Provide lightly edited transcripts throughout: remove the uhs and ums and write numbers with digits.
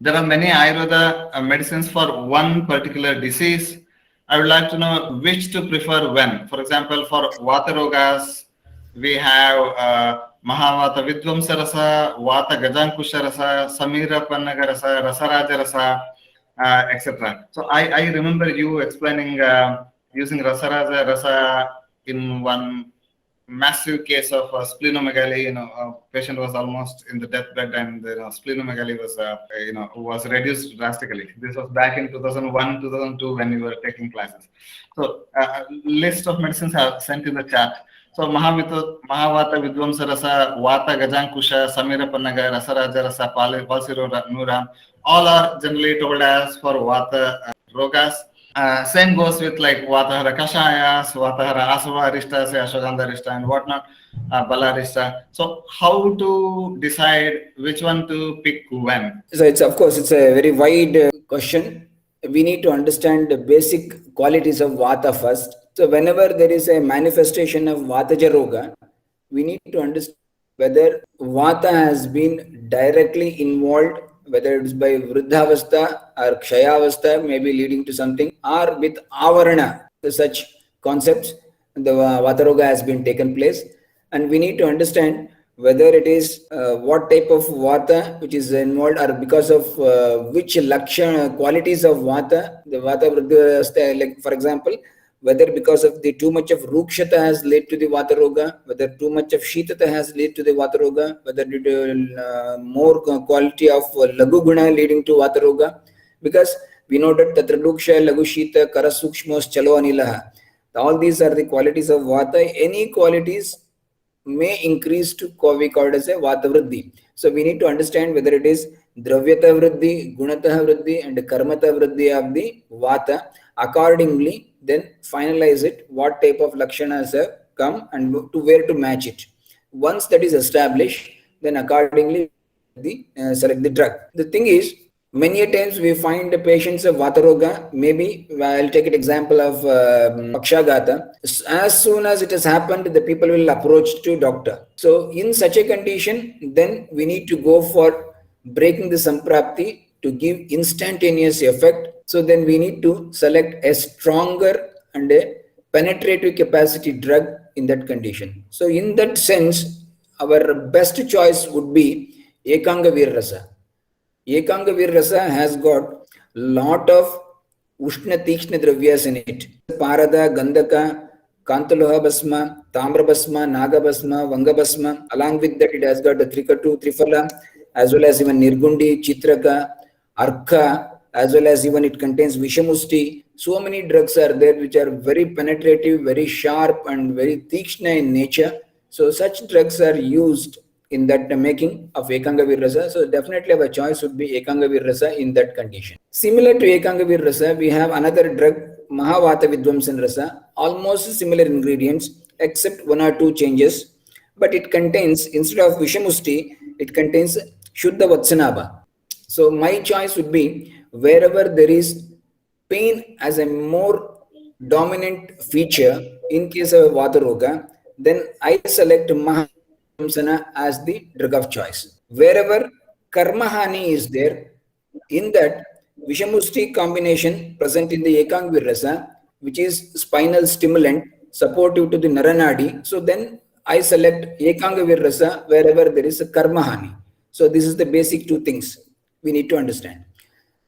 There are many Ayurveda medicines for one particular disease. I would like to know which to prefer when. For example, for Vata Rogas, we have Mahavata Vidvamsa Rasa, Vata Gajankusha Rasa, Samira Pannaga Rasa, Rasaraja Rasa, etc. So I remember you explaining using Rasaraja Rasa in one massive case of splenomegaly. Patient was almost in the deathbed, and splenomegaly was was reduced drastically. This was back in 2001, 2002 when we were taking classes. So list of medicines are sent in the chat. So Mahavata Vidvamsa Rasa, Vata Gajankusha, Samira Pannaga, Rasaraja Rasa, Palsiro Nura, all are generally told as for Vata Rogas. Same goes with like Vatahara Kashayas, Vatahara Asava Arista, say Ashwagandha Arista and whatnot, Balarista. So how to decide which one to pick when? So it's, of course, it's a very wide question. We need to understand the basic qualities of Vata first. So whenever there is a manifestation of Vataja Roga, we need to understand whether Vata has been directly involved, whether it's by Vruddhavastha or Kshayavastha, maybe leading to something, or with Avarana, such concepts, the Vata Roga has been taken place. And we need to understand whether it is what type of Vata which is involved, or because of which Lakshana qualities of Vata, the Vata Vruddhavastha, like for example, whether because of the too much of Rukshata has led to the Vata Roga, whether too much of Shitata has led to the Vata Roga, whether due to more quality of Lagu Guna leading to Vata Roga, because we know that Tatra Luksha, Lagu Shita, Kara Sukshmos, Chalo Anilaha. All these are the qualities of Vata. Any qualities may increase to we called as a Vata Vriddhi. So we need to understand whether it is Dravyata Vriddhi, Gunata Vriddhi and Karmata Vriddhi of the Vata. Accordingly, then finalize it, what type of Lakshanas have come and to where to match it. Once that is established, then accordingly select the drug. The thing is, many times we find the patients of Vata Roga, maybe I'll take an example of Pakshagata. As soon as it has happened, the people will approach to doctor. So in such a condition, then we need to go for breaking the Samprapti to give instantaneous effect. So then we need to select a stronger and a penetrative capacity drug in that condition. So in that sense, our best choice would be Ekanga Virrasa. Ekanga Virrasa has got lot of Ushna Tikshna Dravyas in it. Parada, Gandhaka, Kantaloha Basma, Tamra Basma, Naga Basma, Vanga Basma. Along with that, it has got the Trikatu, Trifala, as well as even Nirgundi, Chitraka, Arka, as well as even it contains Vishamusti. So many drugs are there which are very penetrative, very sharp and very tikshna in nature. So such drugs are used in that making of Ekanga Virrasa. So definitely our choice would be Ekanga Virrasa in that condition. Similar to Ekanga Virrasa, we have another drug, Mahavata Vidvamsan Rasa, almost similar ingredients except one or two changes. But it contains, instead of Vishamusti, it contains Shuddha Vatsanabha. So my choice would be wherever there is pain as a more dominant feature in case of Vata Roga, then I select Mahavamsana as the drug of choice. Wherever Karmahani is there, in that Vishamusti combination present in the Ekang Virrasa, which is spinal stimulant, supportive to the Naranadi, so then I select Ekanga Virrasa wherever there is a Karmahani. So this is the basic two things we need to understand.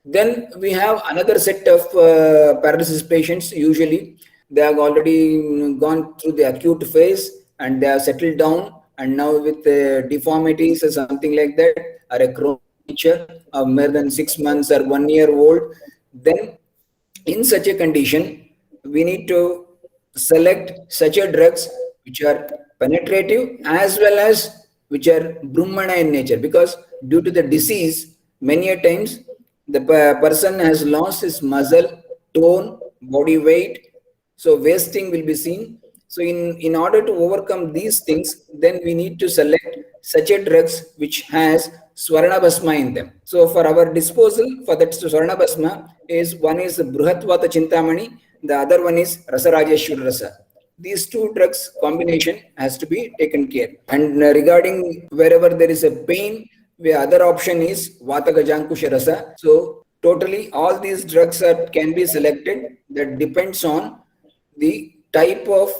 Then we have another set of paralysis patients. Usually they have already gone through the acute phase and they have settled down, and now with deformities or something like that, or a chronic nature of more than 6 months or 1 year old, then in such a condition, we need to select such a drugs which are penetrative as well as which are Brahmana in nature, because due to the disease, many a times the person has lost his muscle, tone, body weight, so wasting will be seen. So in order to overcome these things, then we need to select such a drugs which has Swarna Basma in them. So for our disposal for that Swarna Basma is, one is Bruhatvata Chintamani, the other one is Rasarajeshwar Rasa. These two drugs combination has to be taken care. And regarding wherever there is a pain, The other option is Vata Gajankusha Rasa. So totally all these drugs can be selected. That depends on the type of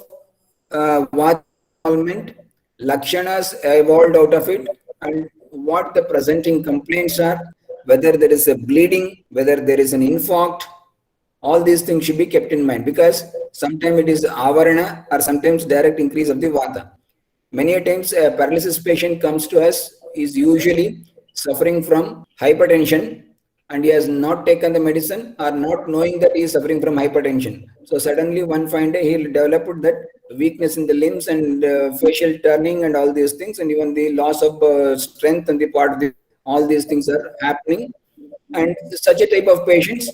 Vata involvement, Lakshanas evolved out of it, and what the presenting complaints are, whether there is a bleeding, whether there is an infarct, all these things should be kept in mind, because sometimes it is avarana or sometimes direct increase of the vata. Many a times a paralysis patient comes to us is usually suffering from hypertension, and he has not taken the medicine or not knowing that he is suffering from hypertension. So suddenly one fine day he'll develop that weakness in the limbs and facial turning and all these things, and even the loss of strength on the part of the, all these things are happening. And such a type of patients,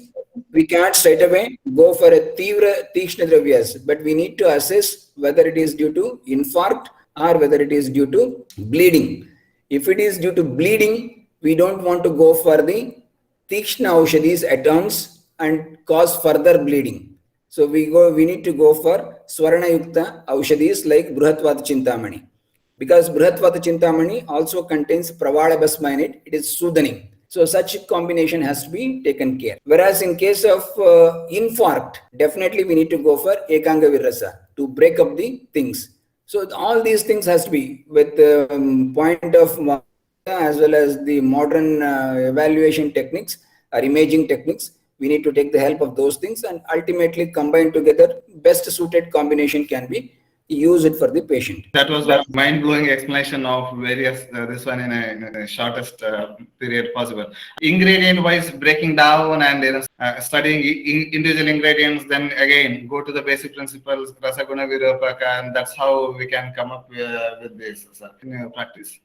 we can't straight away go for a Tikshna Dravyas, but we need to assess whether it is due to infarct or whether it is due to bleeding. If it is due to bleeding, we don't want to go for the Tikshna Aushadis at once and cause further bleeding. So we need to go for Swarna Yukta Aushadis like Bruhatvat Chintamani. Because Bruhatvata Chintamani also contains Pravala Basma in it, it is soothing. So such combination has to be taken care. Whereas in case of infarct, definitely we need to go for Ekanga Virasa to break up the things. So all these things has to be with point of as well as the modern evaluation techniques or imaging techniques. We need to take the help of those things and ultimately combine together. Best suited combination can be use it for the patient. That was a mind-blowing explanation of various this one in a shortest period possible. Ingredient-wise breaking down and studying individual ingredients, then again go to the basic principles, Rasaguna Virupaka, and that's how we can come up with this in practice.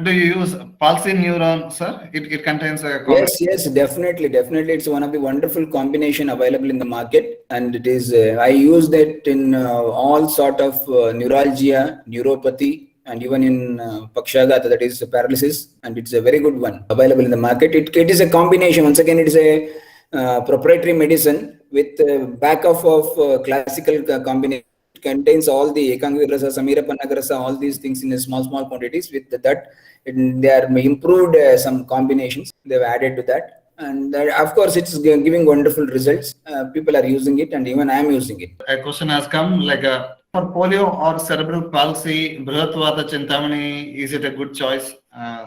Do you use Pulsy Neuron, sir? It contains a yes, definitely. It's one of the wonderful combination available in the market, and it is. I use that in all sort of neuralgia, neuropathy, and even in Pakshagata, that is paralysis, and it's a very good one available in the market. It is a combination. Once again, it is a proprietary medicine with backup of classical combination. Contains all the Ekanga Rasa, Samira Panagarasa, all these things in small quantities. With that, they are improved some combinations. They've added to that, and of course, it's giving wonderful results. People are using it, and even I am using it. A question has come like for polio or cerebral palsy, Bruhatvata Chintamani, is it a good choice?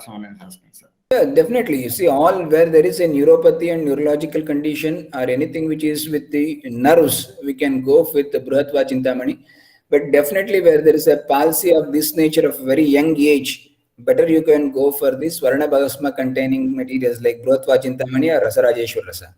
Someone is asking, sir. Yeah, definitely. You see, all where there is a neuropathy and neurological condition or anything which is with the nerves, we can go with the Bruhatva Chintamani. But definitely where there is a palsy of this nature of very young age, better you can go for the Swarna Bhagasma containing materials like Bruhatva Chintamani or Rasarajeshwar Rasa.